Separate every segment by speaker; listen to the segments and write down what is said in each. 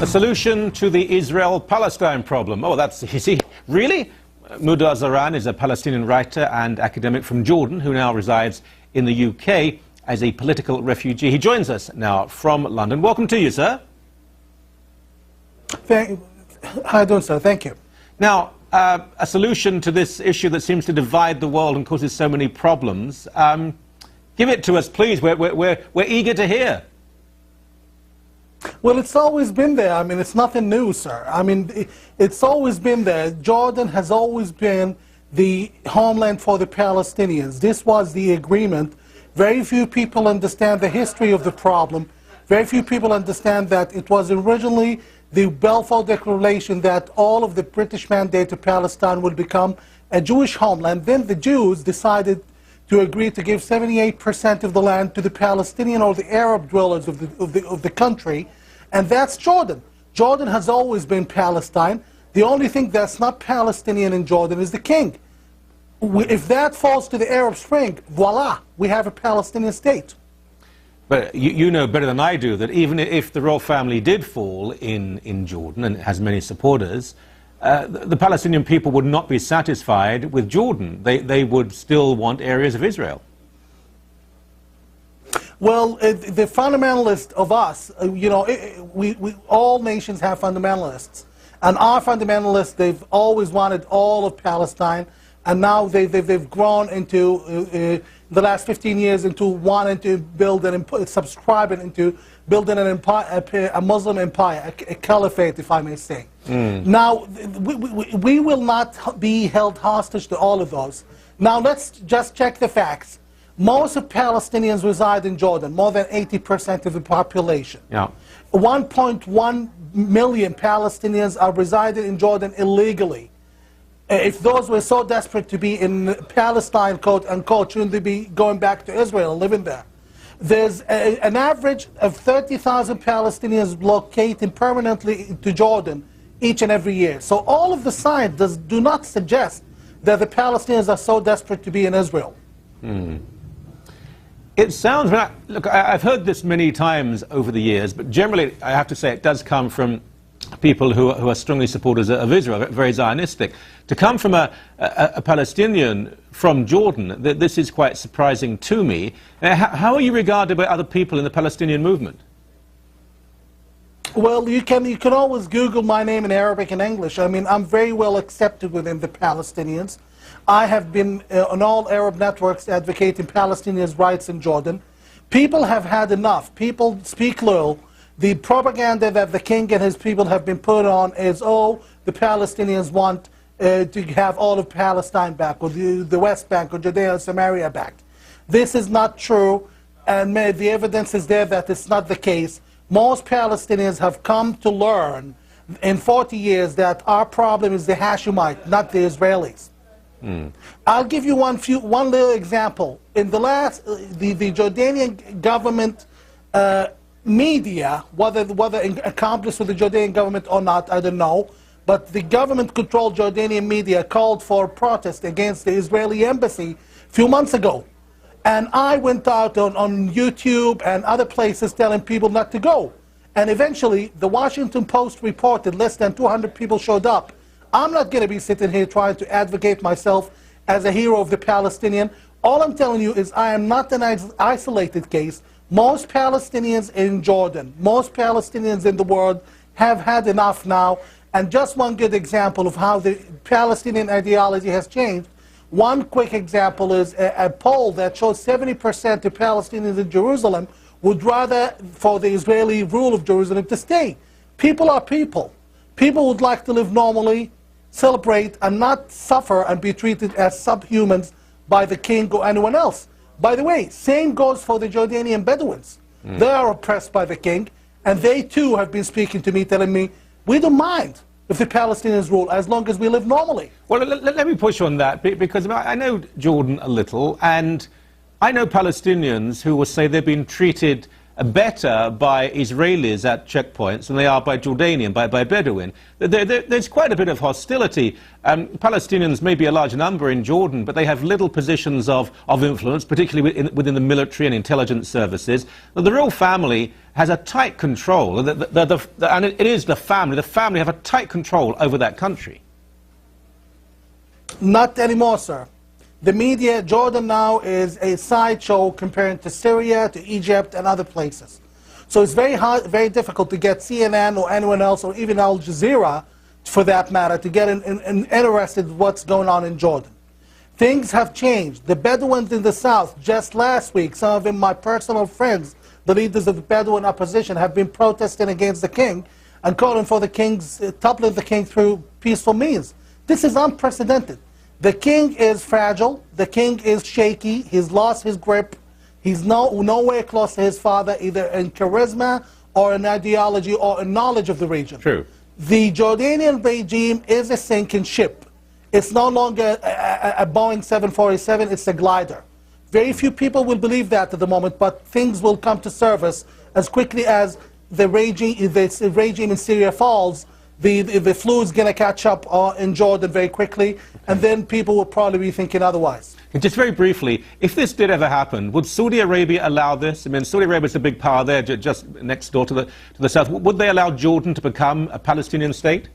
Speaker 1: A solution to the Israel-Palestine problem. Oh, that's easy. Really? Mudar Zahran is a Palestinian writer and academic from Jordan who now resides in the UK as a political refugee. He joins us now from London. Welcome to you, sir.
Speaker 2: How are you doing, sir? Thank you.
Speaker 1: Now, a solution to this issue that seems to divide the world and causes so many problems. Give it to us, please. We're eager to hear.
Speaker 2: Well, it's always been there. I mean, it's nothing new, sir. I mean, it's always been there. Jordan has always been the homeland for the Palestinians. This was the agreement. Very few people understand the history of the problem. Very few people understand that it was originally the Balfour Declaration that all of the British mandate to Palestine would become a Jewish homeland. Then the Jews decided to agree to give 78% of the land to the Palestinian or the Arab dwellers of the country, and that's Jordan. Jordan has always been Palestine. The only thing that's not Palestinian in Jordan is the king. If that falls to the Arab Spring, voila, we have a Palestinian state.
Speaker 1: But you know better than I do that even if the royal family did fall in Jordan, and it has many supporters, the Palestinian people would not be satisfied with Jordan. They would still want areas of Israel.
Speaker 2: Well, the fundamentalist of us, you know, all nations have fundamentalists. And our fundamentalists, they've always wanted all of Palestine. And now they've grown into, the last 15 years, into wanting to build subscribing into building an empire, a Muslim empire, a caliphate, if I may say. Now, we will not be held hostage to all of those. Now, let's just check the facts. Most of Palestinians reside in Jordan, more than 80% of the population. Yeah. 1.1 million Palestinians are residing in Jordan illegally. If those were so desperate to be in Palestine, quote unquote, shouldn't they be going back to Israel and living there? There's an average of 30,000 Palestinians located permanently to Jordan each and every year. So all of the signs do not suggest that the Palestinians are so desperate to be in Israel.
Speaker 1: It sounds, look, I've heard this many times over the years, but generally I have to say it does come from people who are strongly supporters of Israel, very Zionistic. To come from a Palestinian from Jordan, this is quite surprising to me. How are you regarded by other people in the Palestinian movement?
Speaker 2: Well, you can always Google my name in Arabic and English. I mean, I'm very well accepted within the Palestinians. I have been on all Arab networks advocating Palestinians' rights in Jordan. People have had enough. People speak little. The propaganda that the king and his people have been put on is, oh, the Palestinians want to have all of Palestine back, or the West Bank, or Judea and Samaria back. This is not true, and the evidence is there that it's not the case. Most Palestinians have come to learn in 40 years that our problem is the Hashemite, not the Israelis. I'll give you one little example. In the last, the Jordanian government media, whether accomplished with the Jordanian government or not, I don't know, but the government-controlled Jordanian media called for protest against the Israeli embassy a few months ago. And I went out on YouTube and other places telling people not to go. And eventually, the Washington Post reported less than 200 people showed up. I'm not going to be sitting here trying to advocate myself as a hero of the Palestinian. All I'm telling you is I am not an isolated case. Most Palestinians in Jordan, most Palestinians in the world have had enough now. And just one good example of how the Palestinian ideology has changed. One quick example is a poll that shows 70% of Palestinians in Jerusalem would rather for the Israeli rule of Jerusalem to stay. People are people. People would like to live normally, celebrate, and not suffer and be treated as subhumans by the king or anyone else. By the way, same goes for the Jordanian Bedouins. They are oppressed by the king, and they too have been speaking to me, telling me, we don't mind if the Palestinians rule, as long as we live normally.
Speaker 1: Well, let me push on that, because I know Jordan a little, and I know Palestinians who will say they've been treated better by Israelis at checkpoints than they are by Jordanian, by Bedouin. There's quite a bit of hostility. Palestinians may be a large number in Jordan, but they have little positions of influence, particularly within the military and intelligence services. The royal family has a tight control, and it is the family. The family have a tight control over that country.
Speaker 2: Not anymore, sir. The media, Jordan now is a sideshow comparing to Syria, to Egypt, and other places. So it's very hard, very difficult to get CNN or anyone else, or even Al Jazeera, for that matter, to get interested in what's going on in Jordan. Things have changed. The Bedouins in the south, just last week, some of them my personal friends, the leaders of the Bedouin opposition, have been protesting against the king and calling for the king's, toppling the king through peaceful means. This is unprecedented. The king is fragile. The king is shaky. He's lost his grip. He's nowhere close to his father, either in charisma or in ideology or in knowledge of the region.
Speaker 1: True.
Speaker 2: The Jordanian regime is a sinking ship. It's no longer a Boeing 747. It's a glider. Very few people will believe that at the moment, but things will come to surface as quickly as the regime in Syria falls. The flu is going to catch up in Jordan very quickly, and then people will probably be thinking otherwise.
Speaker 1: Just very briefly, if this did ever happen, would Saudi Arabia allow this? I mean, Saudi Arabia is a big power there, just next door to the south. Would they allow Jordan to become a Palestinian state?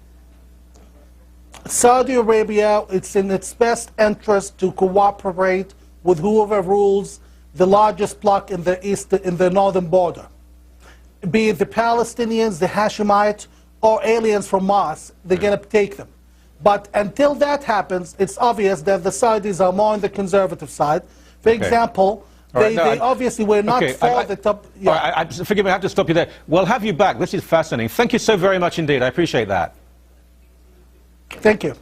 Speaker 2: Saudi Arabia, it's in its best interest to cooperate with whoever rules the largest bloc in the northern border, be it the Palestinians, the Hashemites, or aliens from Mars. They're going to take them. But until that happens, it's obvious that the Saudis are more on the conservative side. For example, they obviously were not for the top... Yeah.
Speaker 1: Forgive me, I have to stop you there. We'll have you back. This is fascinating. Thank you so very much indeed. I appreciate that.
Speaker 2: Thank you.